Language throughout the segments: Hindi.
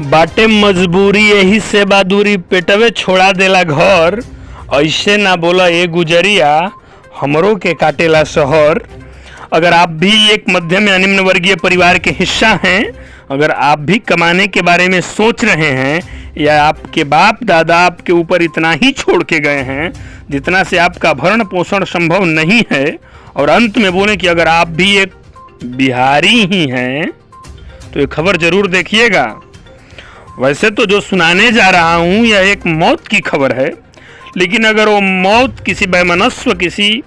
बाटे मजबूरी यही से बहादुरी पेटवे छोड़ा देला घर। ऐसे ना बोला ए गुजरिया हमरों के काटेला शहर। अगर आप भी एक मध्यम या निम्न वर्गीय परिवार के हिस्सा हैं, अगर आप भी कमाने के बारे में सोच रहे हैं या आपके बाप दादा आपके ऊपर इतना ही छोड़ के गए हैं जितना से आपका भरण पोषण संभव नहीं है, और अंत में बोले कि अगर आप भी एक बिहारी ही हैं तो ये खबर जरूर देखिएगा। वैसे तो जो सुनाने जा रहा हूँ यह एक मौत की खबर है, लेकिन अगर वो मौत किसी वैमनस्व, किसी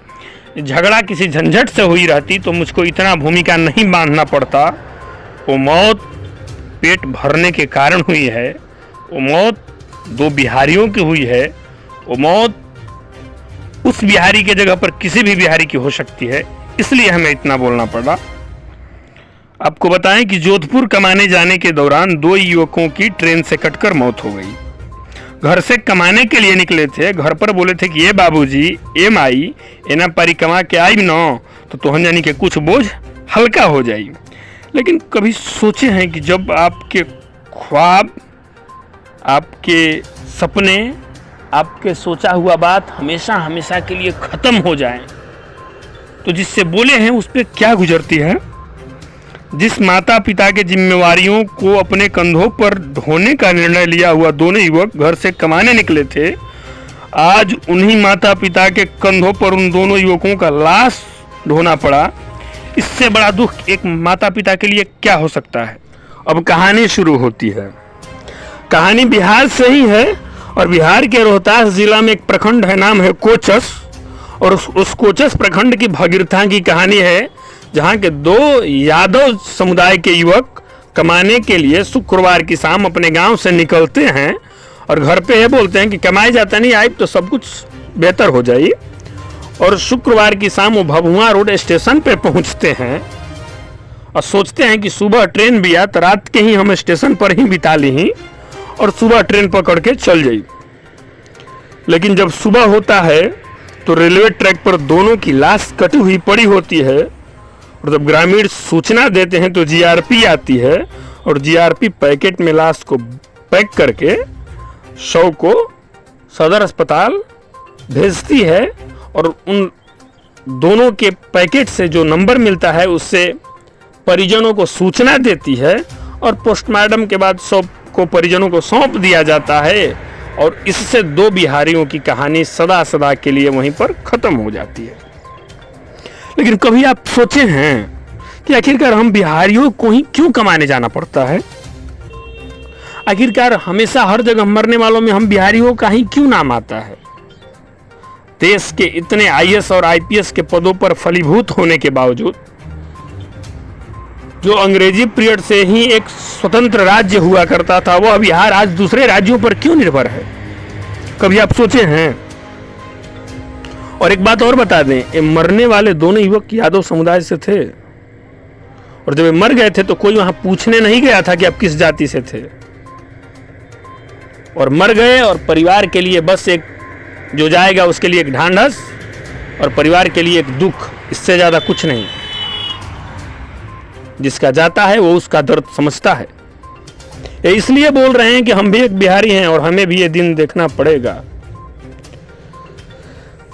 झगड़ा, किसी झंझट से हुई रहती तो मुझको इतना भूमिका नहीं बांधना पड़ता। वो मौत पेट भरने के कारण हुई है, वो मौत दो बिहारियों की हुई है, वो मौत उस बिहारी के जगह पर किसी भी बिहारी की हो सकती है, इसलिए हमें इतना बोलना पड़ा। आपको बताएं कि जोधपुर कमाने जाने के दौरान दो युवकों की ट्रेन से कटकर मौत हो गई। घर से कमाने के लिए निकले थे, घर पर बोले थे कि ये बाबूजी, ए माई, एना पारी कमा के आई न तो तोहन जानी के कुछ बोझ हल्का हो जाई। लेकिन कभी सोचे हैं कि जब आपके ख्वाब, आपके सपने, आपके सोचा हुआ बात हमेशा हमेशा के लिए ख़त्म हो जाए तो जिससे बोले हैं उस पर क्या गुजरती है। जिस माता पिता के जिम्मेवारियों को अपने कंधों पर ढोने का निर्णय लिया हुआ दोनों युवक घर से कमाने निकले थे, आज उन्हीं माता पिता के कंधों पर उन दोनों युवकों का लाश ढोना पड़ा। इससे बड़ा दुख एक माता पिता के लिए क्या हो सकता है। अब कहानी शुरू होती है। कहानी बिहार से ही है और बिहार के रोहतास जिला में एक प्रखंड है, नाम है कोचस, और उस कोचस प्रखंड की भगीरथा की कहानी है, जहाँ के दो यादव समुदाय के युवक कमाने के लिए शुक्रवार की शाम अपने गांव से निकलते हैं और घर पे ये बोलते हैं कि कमाई जाता नहीं आई तो सब कुछ बेहतर हो जाए। और शुक्रवार की शाम वो भभुआ रोड स्टेशन पे पहुंचते हैं और सोचते हैं कि सुबह ट्रेन भी आ तो रात के ही हम स्टेशन पर ही बिता ली और सुबह ट्रेन पकड़ के चल जाई। लेकिन जब सुबह होता है तो रेलवे ट्रैक पर दोनों की लाश कटी हुई पड़ी होती है, और जब ग्रामीण सूचना देते हैं तो जीआरपी आती है और जीआरपी पैकेट में लाश को पैक करके शव को सदर अस्पताल भेजती है। और उन दोनों के पैकेट से जो नंबर मिलता है उससे परिजनों को सूचना देती है और पोस्टमार्टम के बाद शव को परिजनों को सौंप दिया जाता है, और इससे दो बिहारियों की कहानी सदा सदा के लिए वहीं पर खत्म हो जाती है। लेकिन कभी आप सोचे हैं कि आखिरकार हम बिहारियों को ही क्यों कमाने जाना पड़ता है? आखिरकार हमेशा हर जगह मरने वालों में हम बिहारियों का ही क्यों नाम आता है? देश के इतने आईएएस और आईपीएस के पदों पर फलीभूत होने के बावजूद, जो अंग्रेजी पीरियड से ही एक स्वतंत्र राज्य हुआ करता था, वह बिहार आज दूसरे राज्यों पर क्यों निर्भर है? कभी आप सोचे हैं? और एक बात और बता दें, ये मरने वाले दोनों युवक यादव समुदाय से थे, और जब ये मर गए थे तो कोई वहां पूछने नहीं गया था कि आप किस जाति से थे, और मर गए। और परिवार के लिए बस एक जो जाएगा उसके लिए एक ढांढस और परिवार के लिए एक दुख, इससे ज्यादा कुछ नहीं। जिसका जाता है वो उसका दर्द समझता है। ये इसलिए बोल रहे हैं कि हम भी एक बिहारी हैं और हमें भी ये दिन देखना पड़ेगा।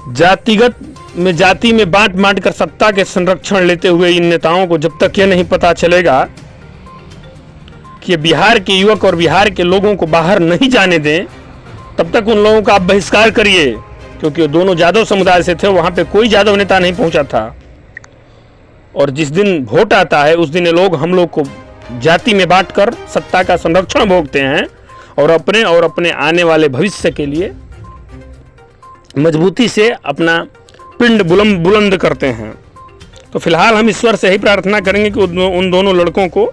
जातिगत में, जाति में बांट बांट कर सत्ता के संरक्षण लेते हुए इन नेताओं को जब तक ये नहीं पता चलेगा कि बिहार के युवक और बिहार के लोगों को बाहर नहीं जाने दें, तब तक उन लोगों का आप बहिष्कार करिए। क्योंकि वो दोनों यादव समुदाय से थे, वहां पे कोई यादव नेता नहीं पहुंचा था, और जिस दिन वोट आता है उस दिन ये लोग हम लोग को जाति में बांटकर सत्ता का संरक्षण भोगते हैं और अपने आने वाले भविष्य के लिए मजबूती से अपना पिंड बुलंद करते हैं। तो फिलहाल हम ईश्वर से ही प्रार्थना करेंगे कि उन दोनों लड़कों को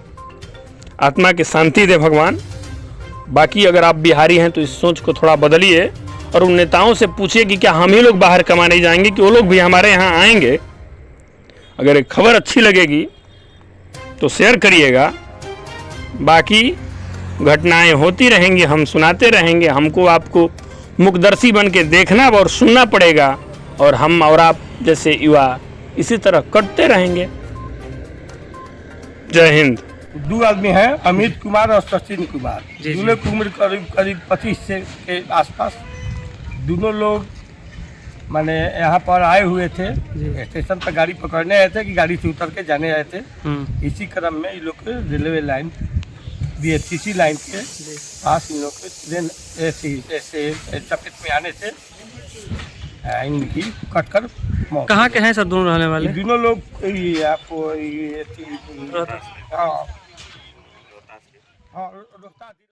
आत्मा की शांति दे भगवान। बाकी अगर आप बिहारी हैं तो इस सोच को थोड़ा बदलिए और उन नेताओं से पूछिए कि क्या हम ही लोग बाहर कमाने जाएंगे कि वो लोग भी हमारे यहाँ आएंगे। अगर एक खबर अच्छी लगेगी तो शेयर करिएगा। बाकी घटनाएं होती रहेंगी, हम सुनाते रहेंगे, हमको आपको मुखदर्शी बन के देखना और सुनना पड़ेगा, और हम और आप जैसे युवा इसी तरह कटते रहेंगे। जय हिंद। दो आदमी हैं, अमित कुमार और सचिन कुमार। जी। दोनों की उम्र करीब करीब 25 से के आसपास। दोनों लोग माने यहाँ पर आए हुए थे, जी। स्टेशन पर गाड़ी पकड़ने आए थे कि गाड़ी से उतर के जाने आए थे। हम्म। इसी क्रम में इन लोग के रेलवे लाइन BHTC लाइन के पास इन लोग के ट्रेन ऐसे चपेट में आने से इनकी कटकर मौत। कहाँ के हैं सर दोनों रहने ये वाले? दोनों लोग आपको हाँ हाँ रोहतास।